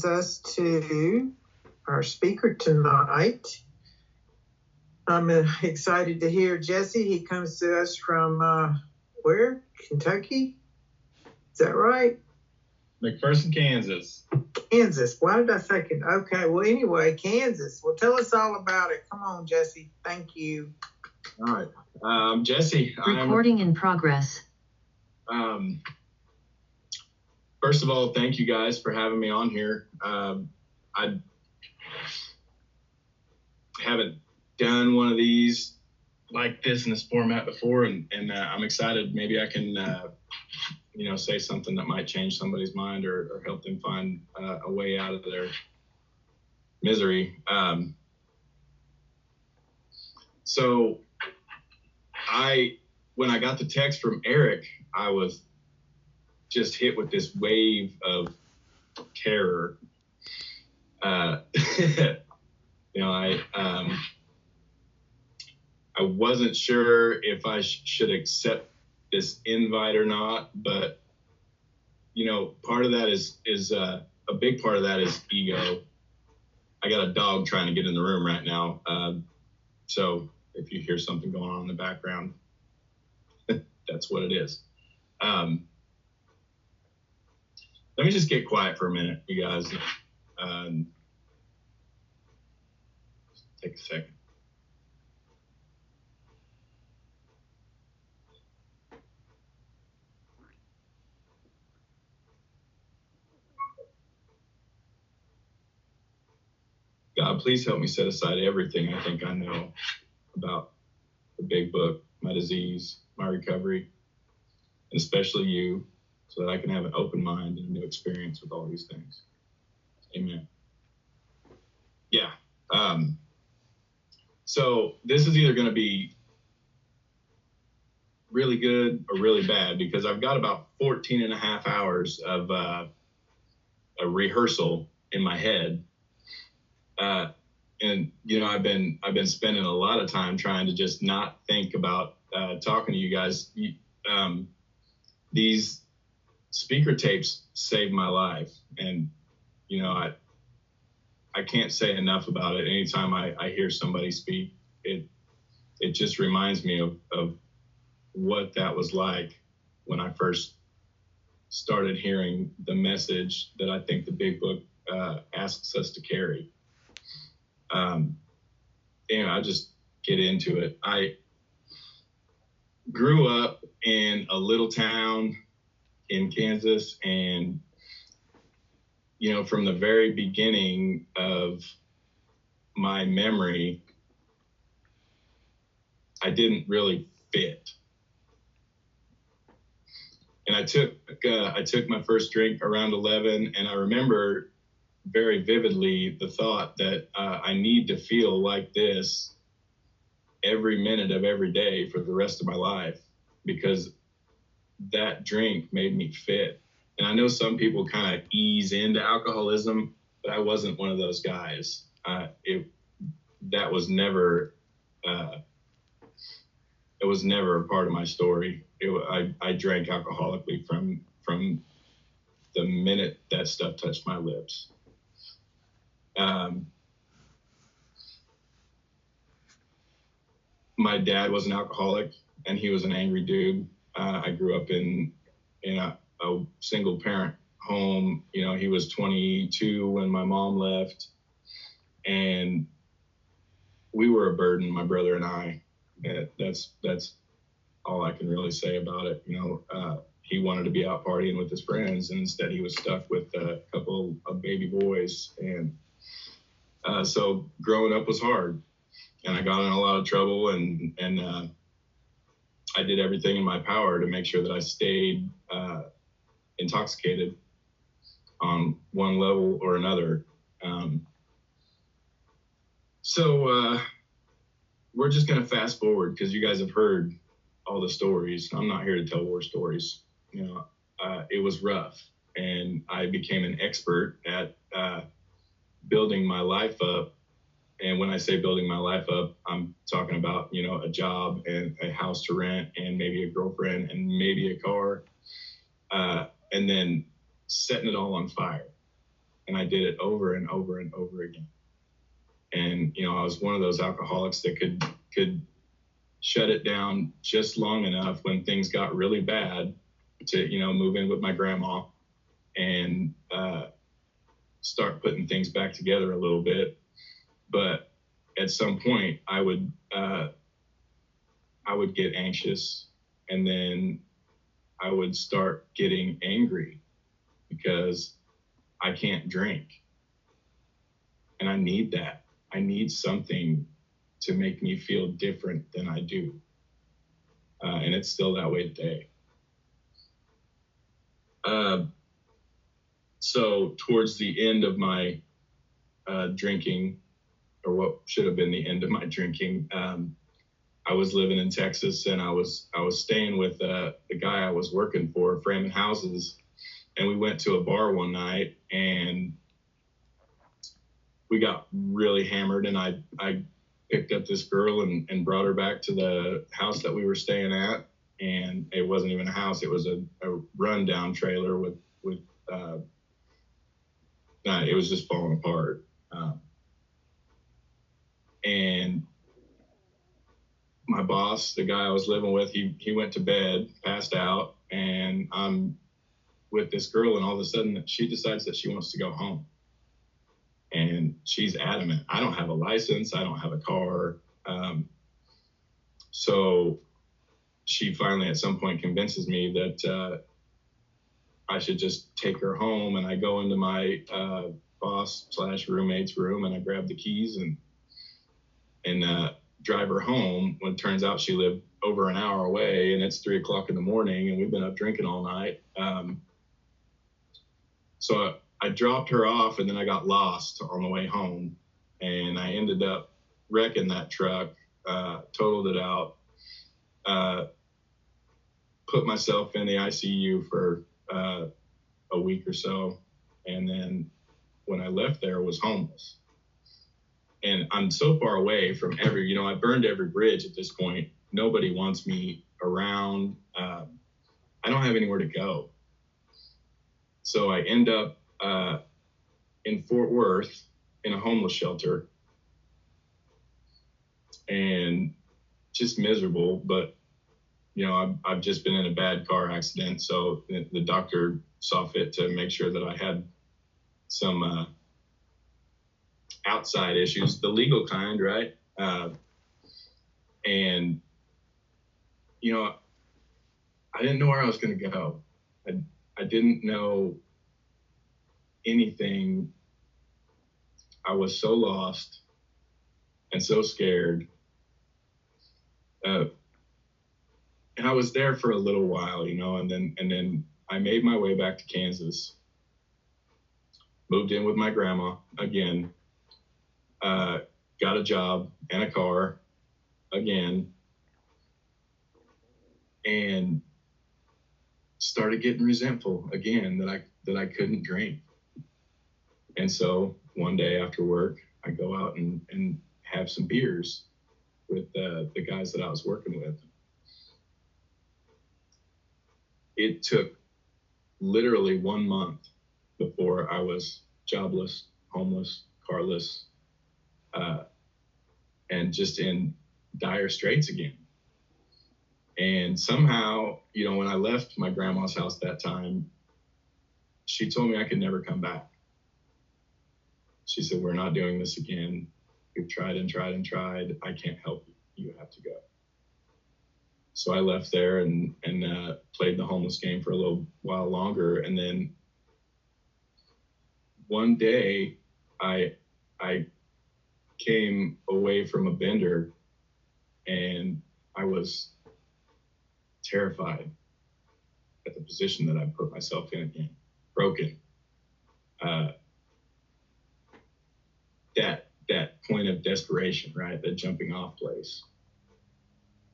us to our speaker tonight. I'm excited to hear Jesse. He comes to us from where? Kentucky? Is that right? McPherson, Kansas. Kansas. Why did I say it? Okay. Well, anyway, Kansas. Well, tell us all about it. Come on, Jesse. Thank you. All right. Jesse. Recording in progress. First of all, thank you guys for having me on here. I haven't done one of these like this in this format before, and I'm excited. Maybe I can, say something that might change somebody's mind or help them find a way out of their misery. So when I got the text from Eric, I was just hit with this wave of terror. I wasn't sure if I should accept this invite or not, but part of that is a big part of that is ego. I got a dog trying to get in the room right now, so if you hear something going on in the background, that's what it is. Let me just get quiet for a minute, you guys. Take a second. God, please help me set aside everything I think I know about the big book, my disease, my recovery, and especially you, so that I can have an open mind and a new experience with all these things. Amen. Yeah. So this is either going to be really good or really bad, because I've got about 14 and a half hours of a rehearsal in my head. And I've been spending a lot of time trying to just not think about talking to you guys. These speaker tapes saved my life, and I can't say enough about it. Anytime I hear somebody speak, it just reminds me of what that was like when I first started hearing the message that I think the big book asks us to carry. I'll just get into it. I grew up in a little town in Kansas, and from the very beginning of my memory, I didn't really fit. And I took my first drink around 11, and I remember very vividly the thought that I need to feel like this every minute of every day for the rest of my life, because that drink made me fit. And I know some people kind of ease into alcoholism, but I wasn't one of those guys. That was never, it was never a part of my story. I drank alcoholically from the minute that stuff touched my lips. My dad was an alcoholic, and he was an angry dude. I grew up in a single parent home. He was 22 when my mom left, and we were a burden, my brother and I. That's all I can really say about it. He wanted to be out partying with his friends, and instead he was stuck with a couple of baby boys. And so growing up was hard, and I got in a lot of trouble, and I did everything in my power to make sure that I stayed intoxicated on one level or another. So we're just going to fast forward, because you guys have heard all the stories. I'm not here to tell war stories. It was rough, and I became an expert at building my life up. And when I say building my life up, I'm talking about, a job and a house to rent and maybe a girlfriend and maybe a car, and then setting it all on fire. And I did it over and over and over again. And, you know, I was one of those alcoholics that could shut it down just long enough when things got really bad to, you know, move in with my grandma and start putting things back together a little bit. But at some point I would get anxious, and then I would start getting angry because I can't drink. And I need that. I need something to make me feel different than I do. And it's still that way today. So towards the end of my drinking, or what should have been the end of my drinking, I was living in Texas, and I was staying with the guy I was working for, framing houses. And we went to a bar one night, and we got really hammered, and I picked up this girl and brought her back to the house that we were staying at. And it wasn't even a house. It was a rundown trailer with it was just falling apart. And my boss, the guy I was living with, he went to bed, passed out, and I'm with this girl, and all of a sudden she decides that she wants to go home. And she's adamant. I don't have a license. I don't have a car. So she finally at some point convinces me that I should just take her home. And I go into my boss/roommate's room, and I grab the keys and drive her home, when it turns out she lived over an hour away, and it's 3:00 in the morning, and we've been up drinking all night. So I dropped her off, and then I got lost on the way home, and I ended up wrecking that truck, totaled it out, put myself in the ICU for a week or so, and then when I left there, was homeless. And I'm so far away from I burned every bridge at this point. Nobody wants me around. I don't have anywhere to go. So I end up in Fort Worth in a homeless shelter, and just miserable. But, you know, I've just been in a bad car accident. So the doctor saw fit to make sure that I had some outside issues, the legal kind, right? And, you know, I didn't know where I was going to go. I didn't know anything. I was so lost and so scared. And I was there for a little while, you know, and then I made my way back to Kansas, moved in with my grandma again, got a job and a car again, and started getting resentful again that I couldn't drink. And so one day after work, I go out and have some beers with the guys that I was working with. It took literally 1 month before I was jobless, homeless, carless, and just in dire straits again. And somehow, you know, when I left my grandma's house that time, she told me I could never come back. She said, "We're not doing this again. You've tried and tried and tried. I can't help you. You have to go." So I left there and played the homeless game for a little while longer. And then one day I came away from a bender, and I was terrified at the position that I put myself in again, broken. That point of desperation, right? The jumping off place.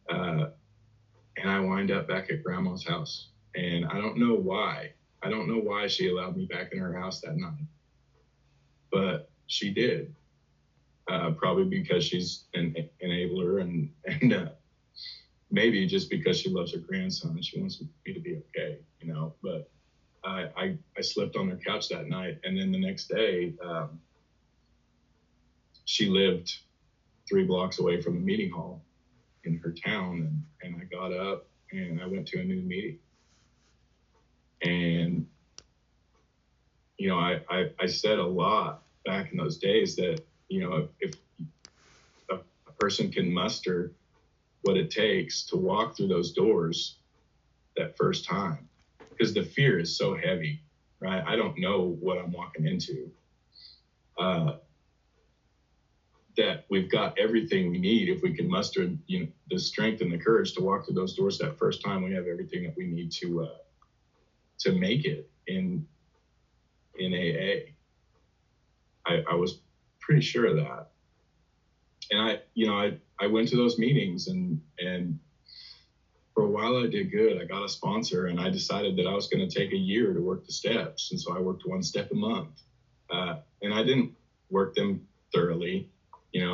And I wind up back at grandma's house, and I don't know why. I don't know why she allowed me back in her house that night, but she did. Probably because she's an enabler, and maybe just because she loves her grandson and she wants me to be okay, you know. But I slept on their couch that night. And then the next day, she lived 3 blocks away from the meeting hall in her town. And I got up and I went to a new meeting. And, you know, I said a lot back in those days that, you know, if a person can muster what it takes to walk through those doors that first time, because the fear is so heavy, right? I don't know what I'm walking into. That we've got everything we need. If we can muster, you know, the strength and the courage to walk through those doors that first time, we have everything that we need to make it in AA. I was pretty sure of that. And I went to those meetings and for a while I did good. I got a sponsor and I decided that I was going to take a year to work the steps. And so I worked 1 step a month. And I didn't work them thoroughly. You know,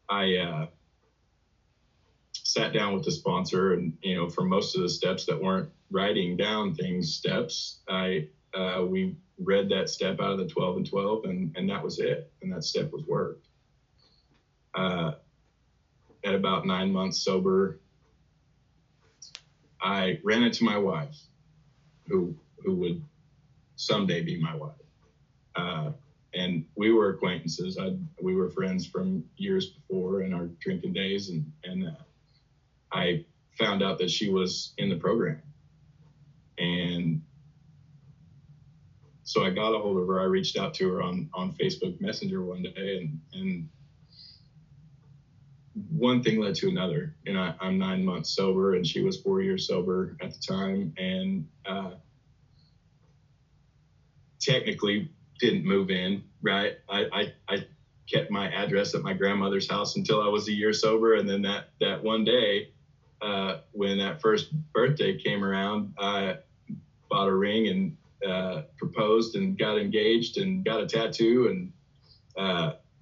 I sat down with the sponsor and, you know, for most of the steps that weren't writing down steps, we read that step out of the 12 and 12 and that was it. And that step was worked. At about 9 months sober, I ran into my wife, who would someday be my wife. And we were acquaintances. We were friends from years before in our drinking days. And I found out that she was in the program. And so I got a hold of her. I reached out to her on Facebook Messenger one day and one thing led to another. And I'm 9 months sober and she was 4 years sober at the time. And technically didn't move in, right? I kept my address at my grandmother's house until I was a year sober. And then that one day, when that first birthday came around, I bought a ring and proposed and got engaged and got a tattoo and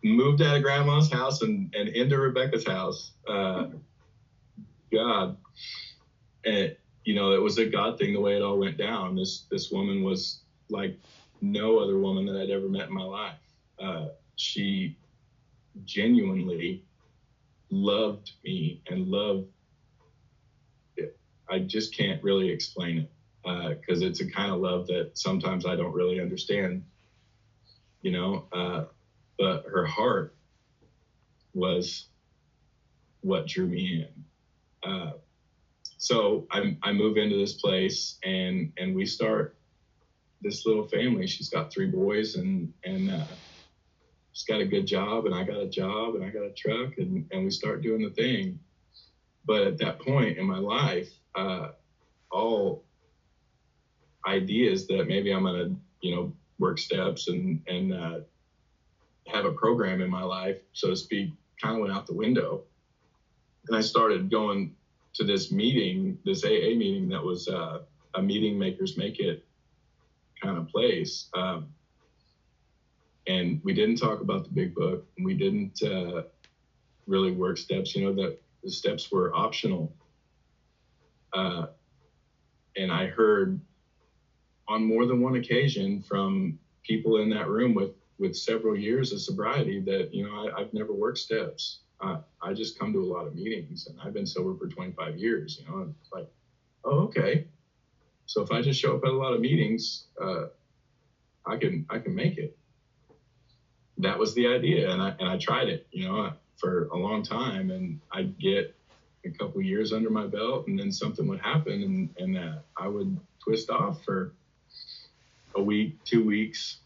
moved out of grandma's house and into Rebecca's house. God. And, you know, it was a God thing the way it all went down. This woman was like no other woman that I'd ever met in my life. She genuinely loved me and loved it. I just can't really explain it because it's a kind of love that sometimes I don't really understand, you know, but her heart was what drew me in. So I move into this place and we start this little family. She's got 3 boys and she's got a good job and I got a job and I got a truck and we start doing the thing. But at that point in my life, all ideas that maybe I'm going to, you know, work steps and have a program in my life, so to speak, kind of went out the window. And I started going to this meeting, this AA meeting that was a meeting makers make it kind of place. And we didn't talk about the big book. And we didn't really work steps. You know, the steps were optional. And I heard on more than one occasion from people in that room with several years of sobriety that, you know, I've never worked steps. I just come to a lot of meetings and I've been sober for 25 years, you know, and it's like, oh, okay. So if I just show up at a lot of meetings, I can make it. That was the idea. And I tried it, you know, for a long time, and I'd get a couple years under my belt and then something would happen and I would twist off for a week, 2 weeks,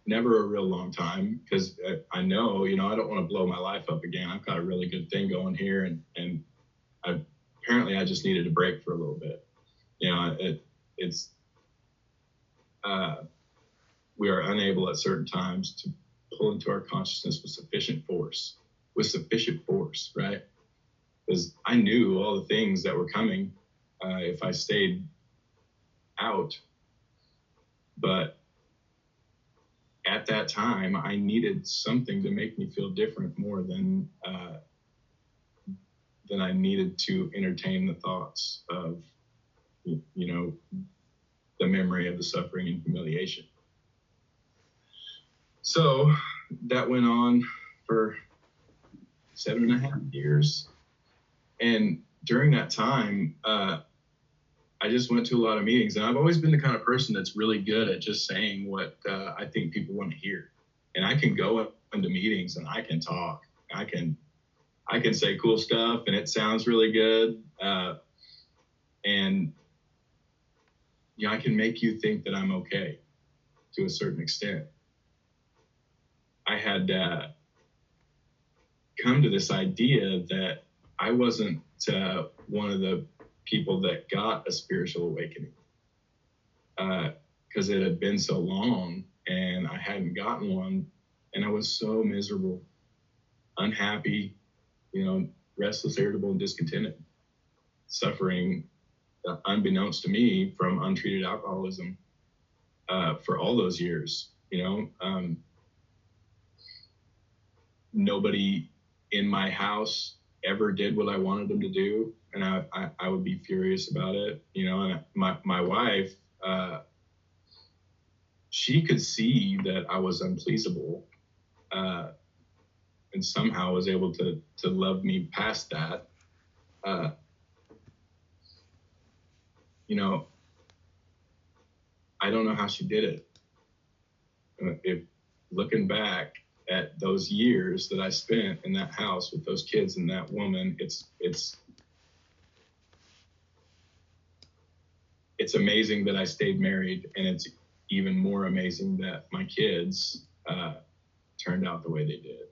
never a real long time, because I know, you know, I don't want to blow my life up again. I've got a really good thing going here, and apparently I just needed a break for a little bit. You know, we are unable at certain times to pull into our consciousness with sufficient force, right? Because I knew all the things that were coming if I stayed out. But at that time, I needed something to make me feel different more than I needed to entertain the thoughts of the memory of the suffering and humiliation. So that went on for 7.5 years. And during that time, I just went to a lot of meetings, and I've always been the kind of person that's really good at just saying what I think people want to hear. And I can go into meetings and I can talk. I can say cool stuff and it sounds really good. And I can make you think that I'm okay to a certain extent. I had come to this idea that I wasn't one of the people that got a spiritual awakening because it had been so long and I hadn't gotten one, and I was so miserable, unhappy, restless, irritable, and discontented, suffering unbeknownst to me from untreated alcoholism for all those years. Nobody in my house ever did what I wanted them to do, and I would be furious about it. And my wife, she could see that I was unpleasable, and somehow was able to love me past that. I don't know how she did it. If looking back at those years that I spent in that house with those kids and that woman, it's amazing that I stayed married, and it's even more amazing that my kids turned out the way they did.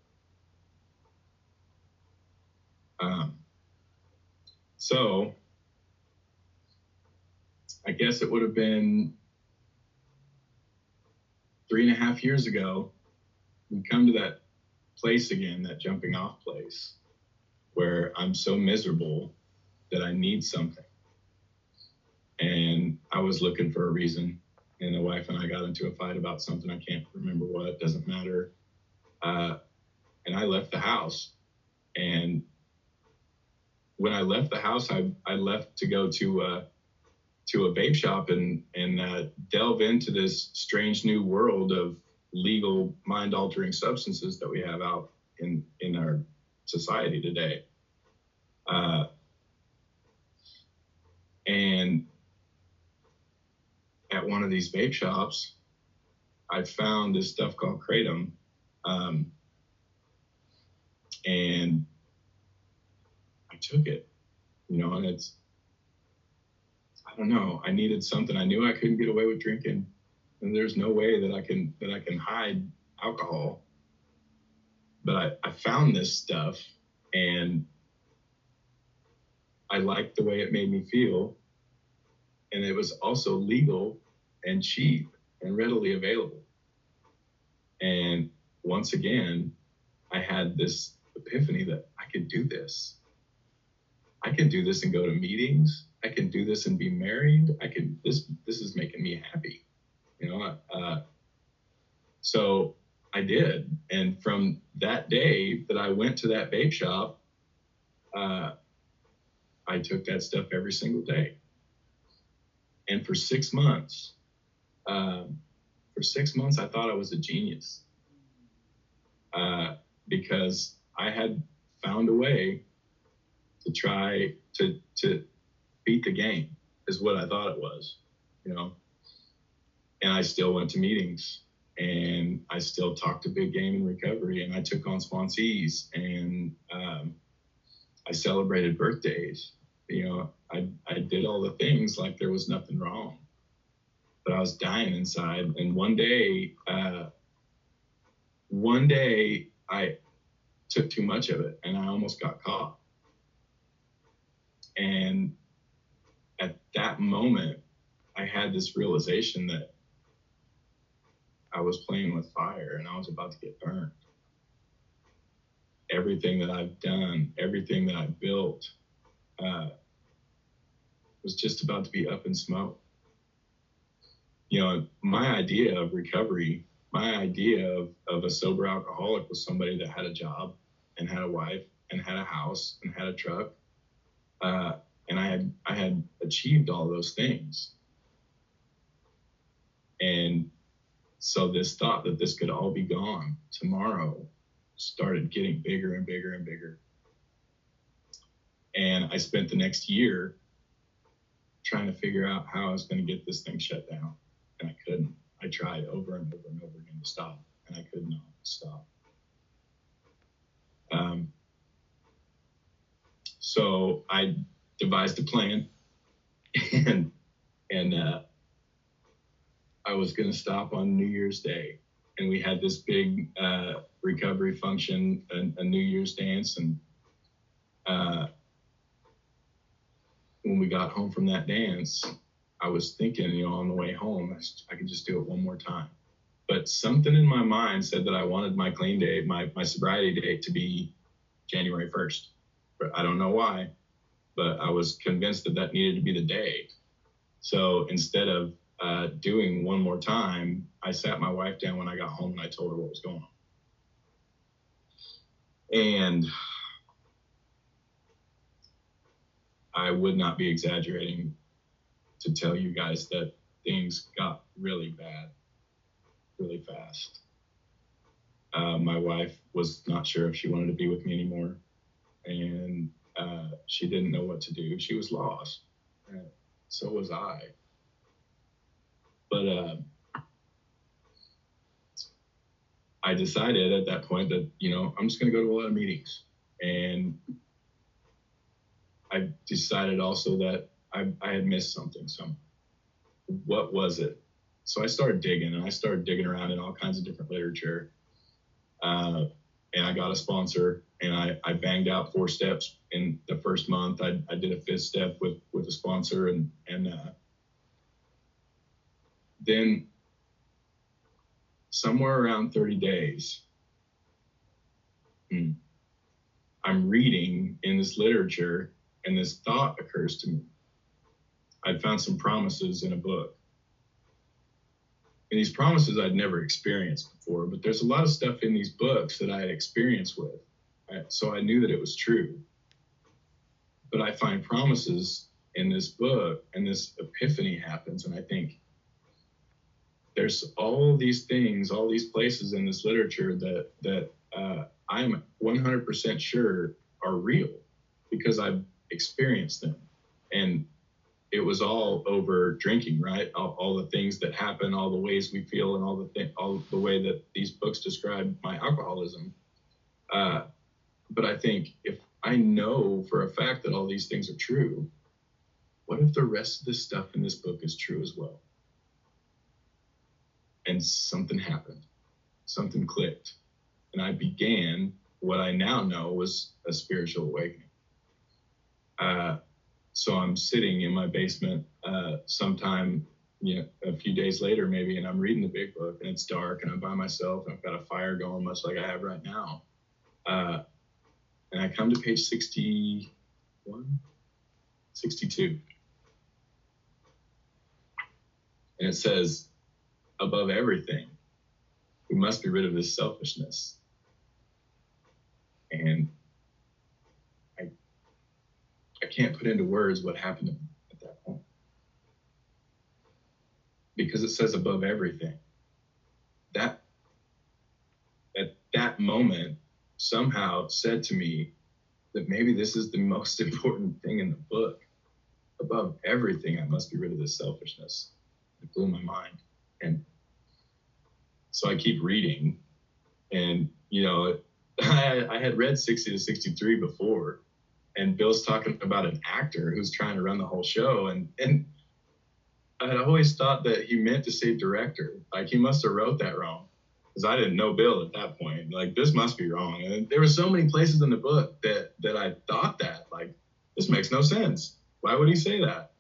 So I guess it would have been 3.5 years ago, we come to that place again, that jumping off place, where I'm so miserable that I need something. And I was looking for a reason, and the wife and I got into a fight about something. I can't remember what, doesn't matter. And I left the house. And when I left the house, I left to go to a vape shop and delve into this strange new world of legal mind-altering substances that we have out in our society today. And at one of these vape shops, I found this stuff called Kratom. And I took it, and it's, I don't know, I needed something. I knew I couldn't get away with drinking, and there's no way that I can hide alcohol. But I found this stuff, and I liked the way it made me feel. And it was also legal and cheap and readily available. And once again, I had this epiphany that I could do this. I can do this and go to meetings. I can do this and be married. This is making me happy. So I did. And from that day that I went to that vape shop, I took that stuff every single day. And for 6 months, I thought I was a genius because I had found a way to try to beat the game, is what I thought it was, And I still went to meetings, and I still talked to Big Game in recovery, and I took on sponsees, and I celebrated birthdays. I did all the things like there was nothing wrong, but I was dying inside. And one day I took too much of it, and I almost got caught. And at that moment, I had this realization that I was playing with fire and I was about to get burned. Everything that I've done, everything that I built, was just about to be up in smoke. My idea of recovery, my idea of a sober alcoholic was somebody that had a job and had a wife and had a house and had a truck. And I had achieved all those things. And so this thought that this could all be gone tomorrow started getting bigger and bigger and bigger. And I spent the next year trying to figure out how I was going to get this thing shut down. And I couldn't. I tried over and over and over again to stop, and I could not stop. So I devised a plan, and I was going to stop on New Year's Day. And we had this big recovery function, a New Year's dance. And when we got home from that dance, I was thinking, on the way home, I could just do it one more time. But something in my mind said that I wanted my clean day, my sobriety date to be January 1st. But I don't know why, but I was convinced that needed to be the day. So instead of doing one more time, I sat my wife down when I got home and I told her what was going on. And I would not be exaggerating to tell you guys that things got really bad, really fast. My wife was not sure if she wanted to be with me anymore, and she didn't know what to do. She was lost. So was I. But I decided at that point that, I'm just going to go to a lot of meetings. And I decided also that I had missed something. So what was it? So I started digging, and I started digging around in all kinds of different literature. And I got a sponsor, and I banged out 4 steps in the first month. I did a 5th step with a sponsor, and then somewhere around 30 days, I'm reading in this literature, and this thought occurs to me. I'd found some promises in a book. And these promises I'd never experienced before, but there's a lot of stuff in these books that I had experience with. So I knew that it was true. But I find promises in this book, and this epiphany happens, and I think, there's all these things, all these places in this literature that I'm 100% sure are real because I've experienced them. And it was all over drinking, right? All the things that happen, all the ways we feel, and all the way that these books describe my alcoholism. But I think if I know for a fact that all these things are true, what if the rest of this stuff in this book is true as well? And something happened, something clicked, and I began what I now know was a spiritual awakening. So I'm sitting in my basement sometime, a few days later maybe, and I'm reading the big book, and it's dark, and I'm by myself, and I've got a fire going much like I have right now. And I come to page 62. And it says, above everything, we must be rid of this selfishness. And I can't put into words what happened to me at that point. Because it says above everything. That at that moment somehow said to me that maybe this is the most important thing in the book. Above everything, I must be rid of this selfishness. It blew my mind. And so I keep reading, and, I had read 60 to 63 before, and Bill's talking about an actor who's trying to run the whole show. And I had always thought that he meant to say director. Like, he must have wrote that wrong, because I didn't know Bill at that point. Like, this must be wrong. And there were so many places in the book that I thought that, like, this makes no sense. Why would he say that?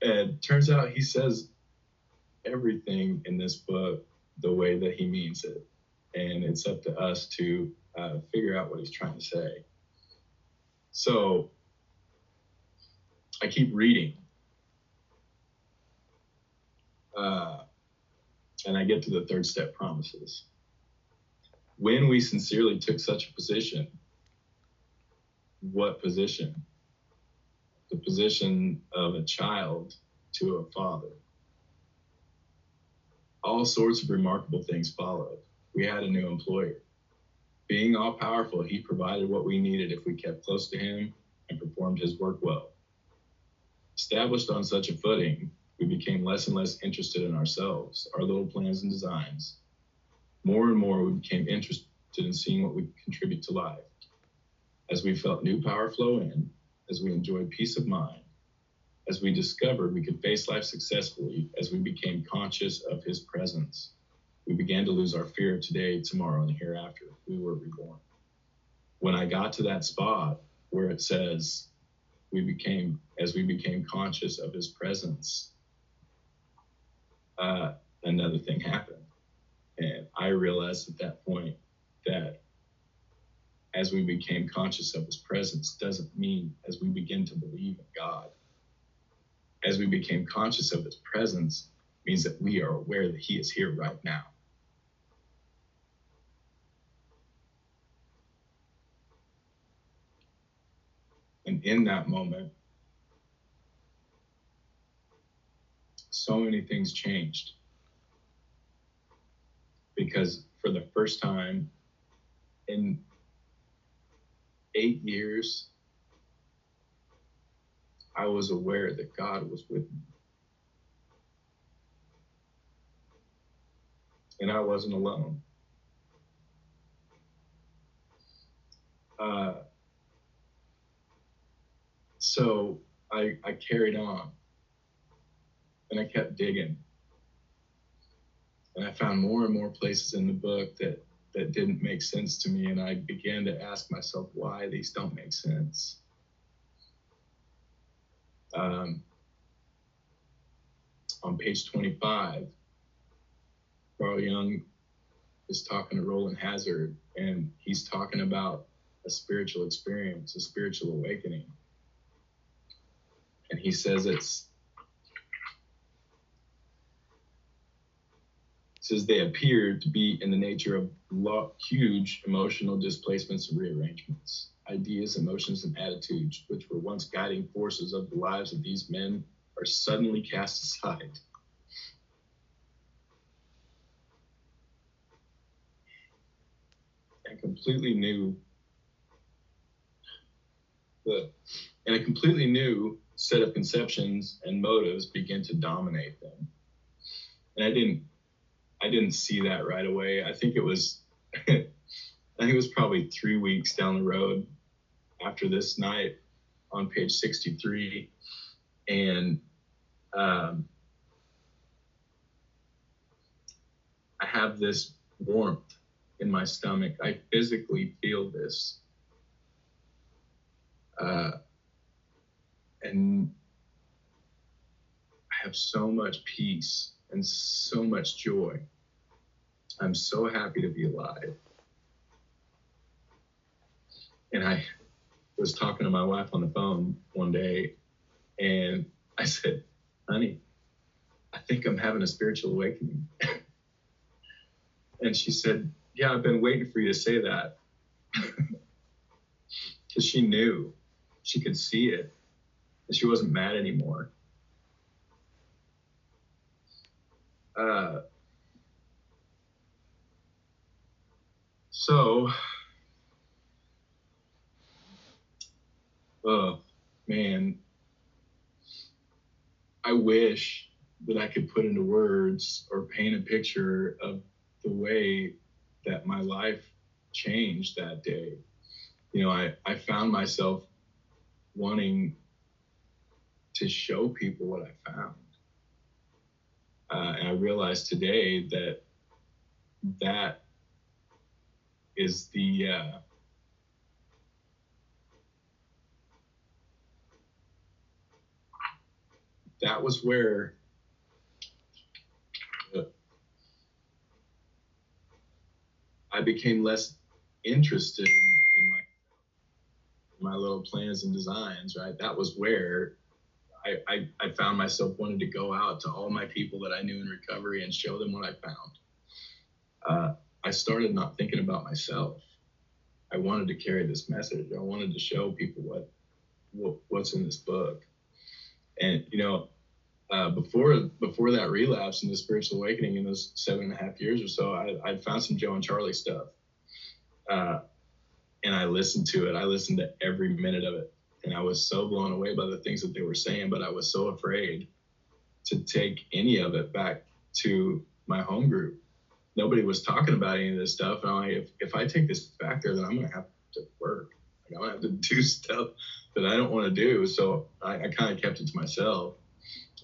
And turns out he says everything in this book the way that he means it. And it's up to us to figure out what he's trying to say. So I keep reading. And I get to the 3rd step, promises. When we sincerely took such a position, what position? the position of a child to a father. All sorts of remarkable things followed. We had a new employer. Being all powerful, he provided what we needed if we kept close to him and performed his work well. Established on such a footing, we became less and less interested in ourselves, our little plans and designs. More and more, we became interested in seeing what we could contribute to life. As we felt new power flow in, as we enjoyed peace of mind, as we discovered we could face life successfully, as we became conscious of his presence, we began to lose our fear of today, tomorrow, and the hereafter. We were reborn. When I got to that spot where it says, as we became conscious of his presence, another thing happened. And I realized at that point that as we became conscious of his presence doesn't mean as we begin to believe in God. As we became conscious of his presence means that we are aware that he is here right now. And in that moment, so many things changed. Because for the first time in 8 years, I was aware that God was with me. And I wasn't alone. So I carried on and I kept digging. And I found more and more places in the book that didn't make sense to me. And I began to ask myself why these don't make sense. On page 25, Carl Jung is talking to Roland Hazard, and he's talking about a spiritual experience, a spiritual awakening. And he says they appeared to be in the nature of huge emotional displacements and rearrangements. Ideas, emotions, and attitudes, which were once guiding forces of the lives of these men, are suddenly cast aside. And a completely new set of conceptions and motives begin to dominate them. And I didn't see that right away. I think it was probably 3 weeks down the road after this night on page 63. And I have this warmth in my stomach. I physically feel this. And I have so much peace and so much joy. I'm so happy to be alive. And I was talking to my wife on the phone one day, and I said, honey, I think I'm having a spiritual awakening. And she said, yeah, I've been waiting for you to say that. Because she knew, she could see it, and she wasn't mad anymore. Oh man, I wish that I could put into words or paint a picture of the way that my life changed that day. You know, I found myself wanting to show people what I found. And I realized today that is that was where I became less interested in my little plans and designs, right? That was where I found myself wanting to go out to all my people that I knew in recovery and show them what I found. I started not thinking about myself. I wanted to carry this message. I wanted to show people what's in this book. And, before that relapse and the spiritual awakening in those 7.5 years or so, I'd found some Joe and Charlie stuff. And I listened to it. I listened to every minute of it. And I was so blown away by the things that they were saying, but I was so afraid to take any of it back to my home group. Nobody was talking about any of this stuff. And I'm like, if I take this back there, then I'm going to have to work. Like, I'm going to have to do stuff that I don't want to do. So I kind of kept it to myself.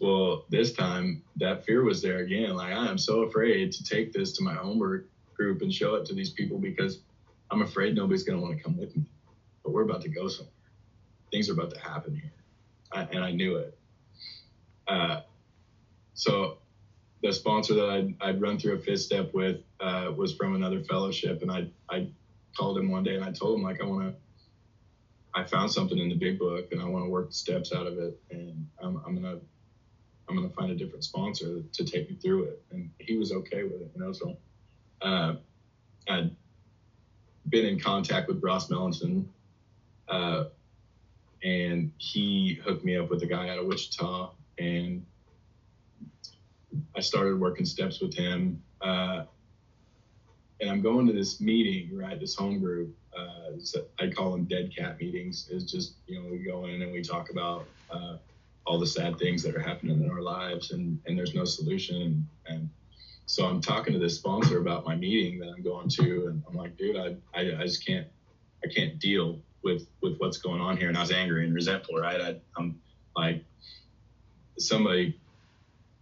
Well, this time that fear was there again. Like, I am so afraid to take this to my home group and show it to these people because I'm afraid nobody's going to want to come with me. But we're about to go somewhere. Things are about to happen here. And I knew it. So the sponsor that I'd run through a fifth step with was from another fellowship. And I called him one day and I told him, like, I found something in the big book and I want to work the steps out of it. And I'm going to find a different sponsor to take me through it. And he was okay with it, So I'd been in contact with Ross Melanson, and he hooked me up with a guy out of Wichita, and I started working steps with him. And I'm going to this meeting, right? This home group. I call them dead cat meetings. It's just, we go in and we talk about all the sad things that are happening in our lives, and there's no solution. And so I'm talking to this sponsor about my meeting that I'm going to, and I'm like, dude, I just can't deal with what's going on here. And I was angry and resentful, right? I'm like, somebody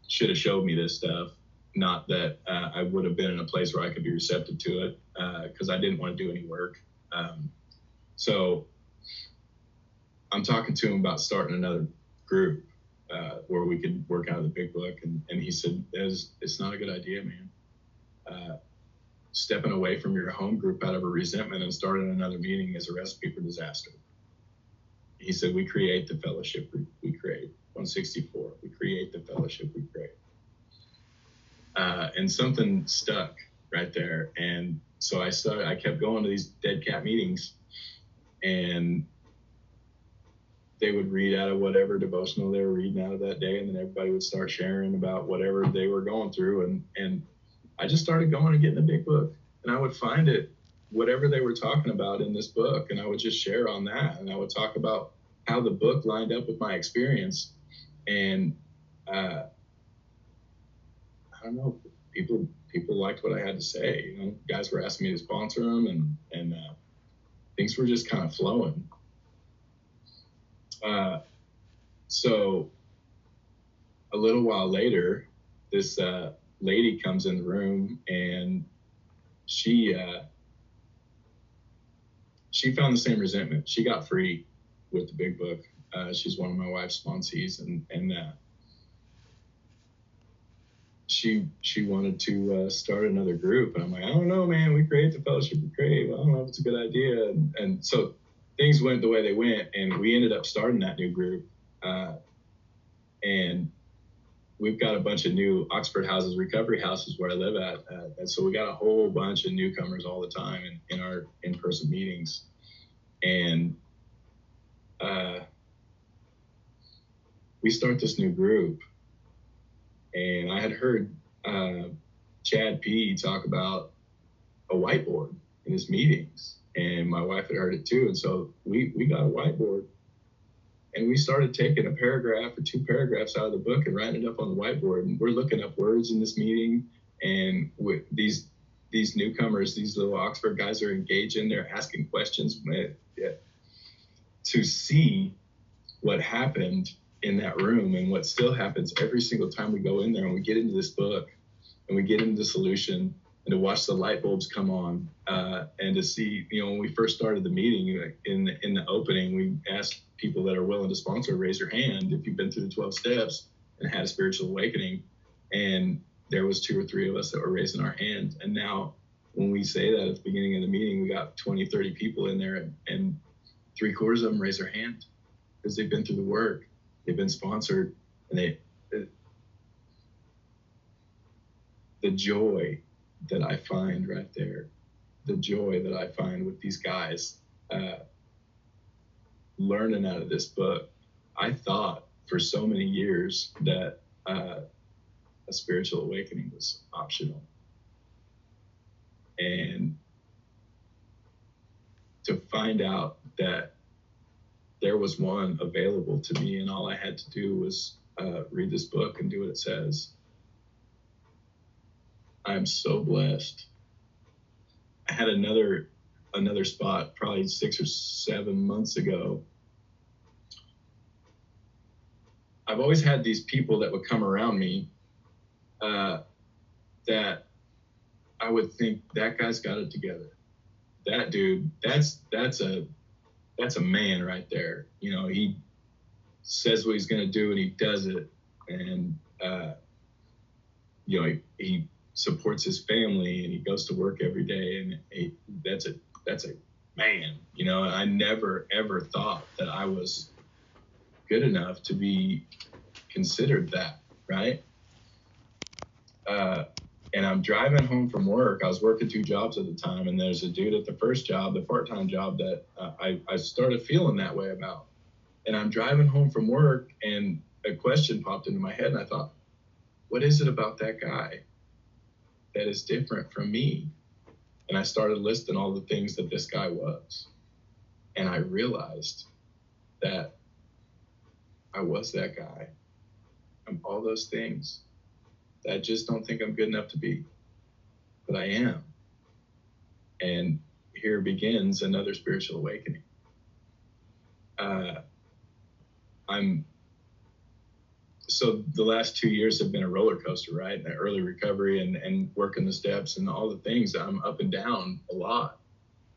should have showed me this stuff. Not that I would have been in a place where I could be receptive to it, because I didn't want to do any work. So I'm talking to him about starting another group where we could work out of the big book. And he said, it's not a good idea, man. Stepping away from your home group out of a resentment and starting another meeting is a recipe for disaster. He said, we create the fellowship we create. 164, we create the fellowship we create. And something stuck right there. And so I kept going to these dead cat meetings, and they would read out of whatever devotional they were reading out of that day, and then everybody would start sharing about whatever they were going through. And I just started going and getting the big book, and I would find it, whatever they were talking about in this book, and I would just share on that, and I would talk about how the book lined up with my experience. And I don't know, people liked what I had to say. Guys were asking me to sponsor them, and things were just kind of flowing. So a little while later, this lady comes in the room, and she found the same resentment. She got free with the big book. She's one of my wife's sponsees, and she wanted to start another group. And I'm like, I don't know, man, we create the fellowship we create. Well, I don't know if it's a good idea. And so things went the way they went, and we ended up starting that new group. And we've got a bunch of new Oxford houses, recovery houses where I live at. And so we got a whole bunch of newcomers all the time in our in-person meetings. And we start this new group. And I had heard Chad P. talk about a whiteboard in his meetings. And my wife had heard it too. And so we got a whiteboard. And we started taking a paragraph or two paragraphs out of the book and writing it up on the whiteboard. And we're looking up words in this meeting. And with these newcomers, these little Oxford guys are engaging. They're asking questions to see what happened in that room and what still happens every single time we go in there and we get into this book and we get into the solution, and to watch the light bulbs come on, and to see, when we first started the meeting, in the opening, we asked people that are willing to sponsor, raise your hand if you've been through the 12 steps and had a spiritual awakening. And there was 2 or 3 of us that were raising our hands. And now when we say that at the beginning of the meeting, we got 20, 30 people in there, and 3/4 of them raise their hand because they've been through the work, they've been sponsored, and the joy that I find right there, the joy that I find with these guys, learning out of this book, I thought for so many years that a spiritual awakening was optional. And to find out that there was one available to me, and all I had to do was read this book and do what it says. I'm so blessed. I had another spot probably 6 or 7 months ago. I've always had these people that would come around me that I would think, that guy's got it together. That dude, that's a man right there. You know, he says what he's going to do and he does it. And, you know, he supports his family and he goes to work every day. And that's a man, you know. I never, ever thought that I was good enough to be considered that, right? And I'm driving home from work. I was working 2 jobs at the time, and there's a dude at the first job, the part-time job, that I started feeling that way about. And I'm driving home from work, and a question popped into my head, and I thought, what is it about that guy that is different from me? And I started listing all the things that this guy was. And I realized that I was that guy. I'm all those things that I just don't think I'm good enough to be, but I am. And here begins another spiritual awakening. So the last 2 years have been a roller coaster, right? The early recovery and working the steps and all the things. I'm up and down a lot.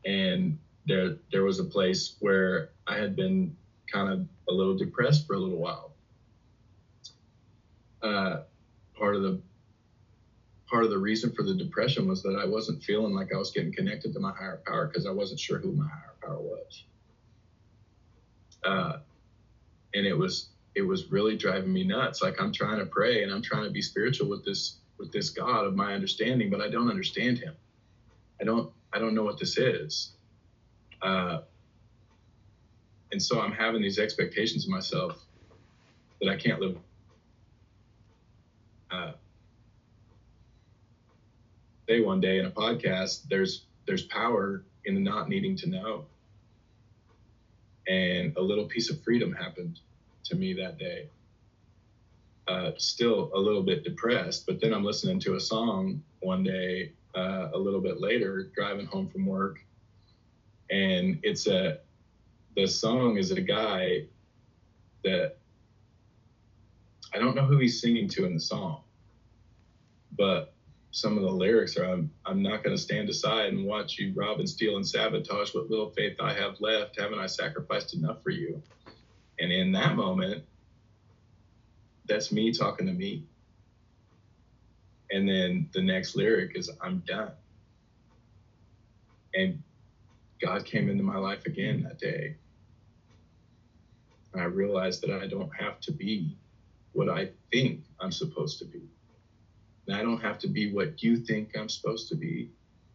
And there was a place where I had been kind of a little depressed for a little while. Part of the reason for the depression was that I wasn't feeling like I was getting connected to my higher power, because I wasn't sure who my higher power was. And it was really driving me nuts. Like, I'm trying to pray and I'm trying to be spiritual with this God of my understanding, but I don't understand him. I don't know what this is. And so I'm having these expectations of myself that I can't live. One day in a podcast, there's power in the not needing to know. And a little piece of freedom happened to me that day. Still a little bit depressed, but then I'm listening to a song one day, a little bit later, driving home from work. And the song is a guy that I don't know who he's singing to in the song, but some of the lyrics are, I'm not going to stand aside and watch you rob and steal and sabotage what little faith I have left. Haven't I sacrificed enough for you? And in that moment, that's me talking to me. And then the next lyric is, I'm done. And God came into my life again that day. And I realized that I don't have to be what I think I'm supposed to be. And I don't have to be what you think I'm supposed to be.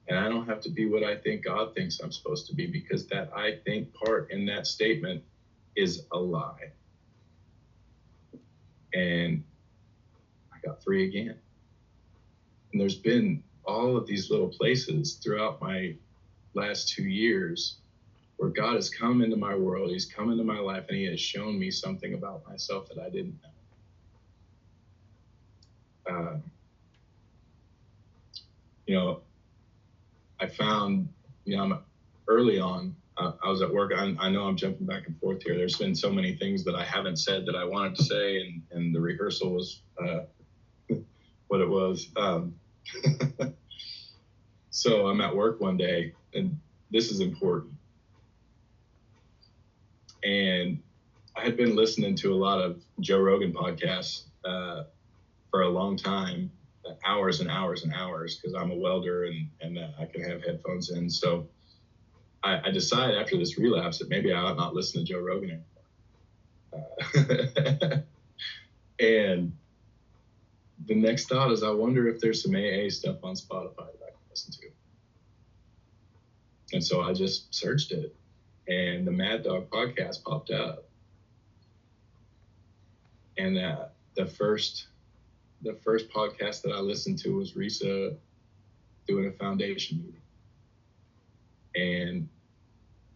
And I don't have to be what I think God thinks I'm supposed to be, because that I think part in that statement is a lie. And I got free again. And there's been all of these little places throughout my last 2 years where God has come into my world, he's come into my life, and he has shown me something about myself that I didn't know. I found, I'm early on, I was at work. I know I'm jumping back and forth here. There's been so many things that I haven't said that I wanted to say, and the rehearsal was what it was. So I'm at work one day, and this is important. And I had been listening to a lot of Joe Rogan podcasts for a long time, hours and hours and hours, because I'm a welder and I can have headphones in. So I decided after this relapse that maybe I ought not listen to Joe Rogan anymore. And the next thought is, I wonder if there's some AA stuff on Spotify that I can listen to. And so I just searched it. and the Mad Dog podcast popped up. And the first podcast that I listened to was Risa doing a foundation meeting. And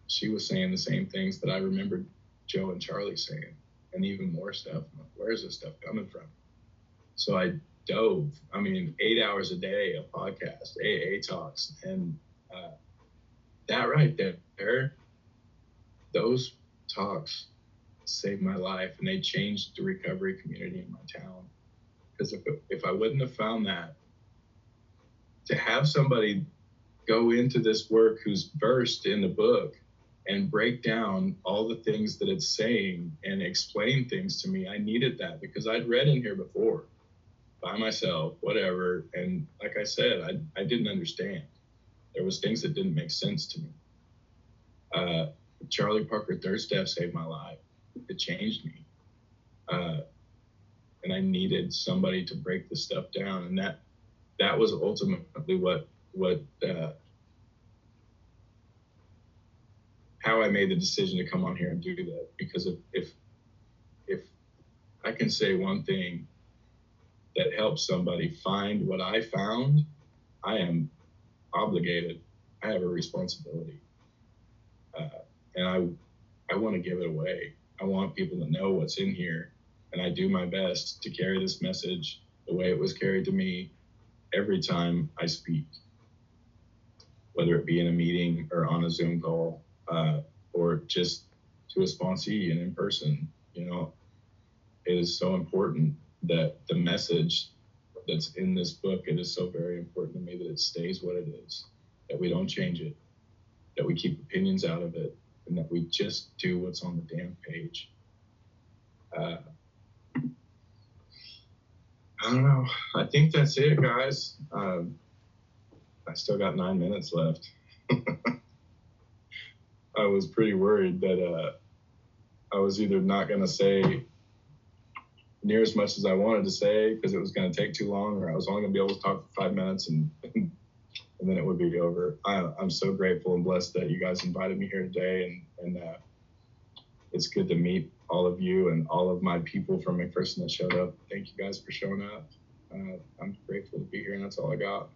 she was saying the same things that I remembered Joe and Charlie saying, and even more stuff. I'm like, where's this stuff coming from? So I dove, 8 hours a day of podcast, AA talks. And that right there, those talks saved my life, and they changed the recovery community in my town. Because if I wouldn't have found that, to have somebody go into this work who's versed in the book and break down all the things that it's saying and explain things to me, I needed that, because I'd read in here before by myself, whatever. And like I said, I didn't understand. There was things that didn't make sense to me. Charlie Parker Third saved my life. It changed me. And I needed somebody to break this stuff down. And that was ultimately how I made the decision to come on here and do that. Because if I can say one thing that helps somebody find what I found, I am obligated. I have a responsibility. And I want to give it away. I want people to know what's in here. And I do my best to carry this message the way it was carried to me every time I speak, whether it be in a meeting or on a Zoom call, or just to a sponsee and in person. It is so important that the message that's in this book, it is so very important to me that it stays what it is, that we don't change it, that we keep opinions out of it, and that we just do what's on the damn page. I don't know. I think that's it, guys. I still got 9 minutes left. I was pretty worried that I was either not going to say near as much as I wanted to say because it was going to take too long, or I was only going to be able to talk for 5 minutes and then it would be over. I'm so grateful and blessed that you guys invited me here today, and it's good to meet all of you and all of my people from McPherson that showed up. Thank you guys for showing up. I'm grateful to be here, and that's all I got.